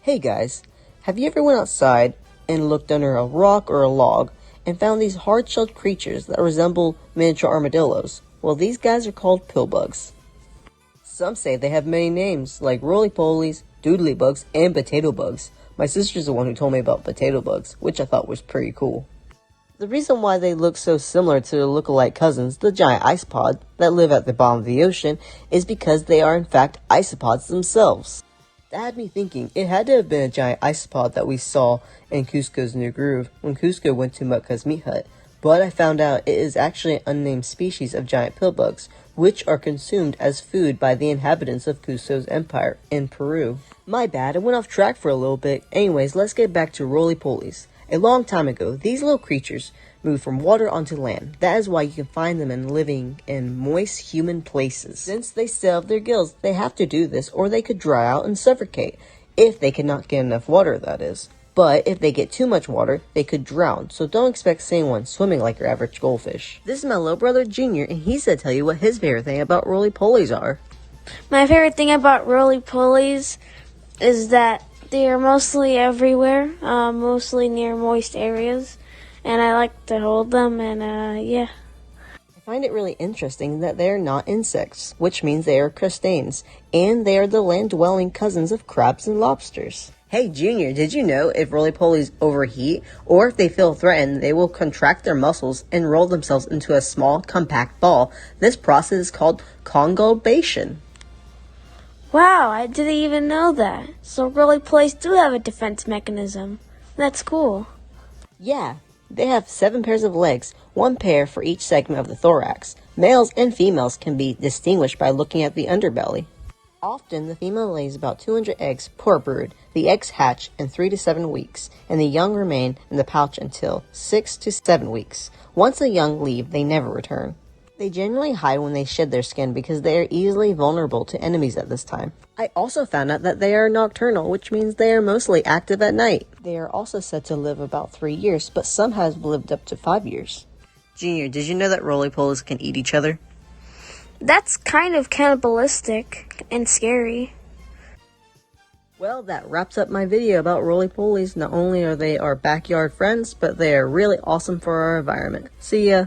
Hey guys, have you ever went outside and looked under a rock or a log and found these hard-shelled creatures that resemble miniature armadillos? Well, these guys are called pillbugs. Some say they have many names, like roly-polies, doodly bugs, and potato bugs. My sister's the one who told me about potato bugs, which I thought was pretty cool. The reason why they look so similar to their look-alike cousins, the giant isopods that live at the bottom of the ocean, is because they are in fact isopods themselves. That had me thinking it had to have been a giant isopod that we saw in Cusco's New Groove when Cusco went to Mutka's meat hut, but I found out it is actually an unnamed species of giant pillbugs, which are consumed as food by the inhabitants of Cusco's empire in Peru. My bad, I went off track for a little bit. Anyways, let's get back to roly-polies. A long time ago, these little creatures moved from water onto land. That is why you can find them living in moist human places. Since they still have their gills, they have to do this or they could dry out and suffocate. If they cannot get enough water, that is. But if they get too much water, they could drown, so don't expect seeing one swimming like your average goldfish. This is my little brother Junior, and he's gonna tell you what his favorite thing about roly-polies are. My favorite thing about roly-polies is that they are mostly everywhere, mostly near moist areas, and I like to hold them, and yeah. I find it really interesting that they are not insects, which means they are crustaceans, and they are the land-dwelling cousins of crabs and lobsters. Hey Junior, did you know if roly-polies overheat, or if they feel threatened, they will contract their muscles and roll themselves into a small, compact ball? This process is called conglobation. Wow, I didn't even know that. So roly-polies do have a defense mechanism. That's cool. Yeah, they have 7 pairs of legs, 1 pair for each segment of the thorax. Males and females can be distinguished by looking at the underbelly. Often, the female lays about 200 eggs per brood. The eggs hatch in 3 to 7 weeks, and the young remain in the pouch until 6 to 7 weeks. Once the young leave, they never return. They generally hide when they shed their skin because they are easily vulnerable to enemies at this time. I also found out that they are nocturnal, which means they are mostly active at night. They are also said to live about 3 years, but some have lived up to 5 years. Junior, did you know that roly-polies can eat each other? That's kind of cannibalistic and scary. Well, that wraps up my video about roly-polies. Not only are they our backyard friends, but they are really awesome for our environment. See ya!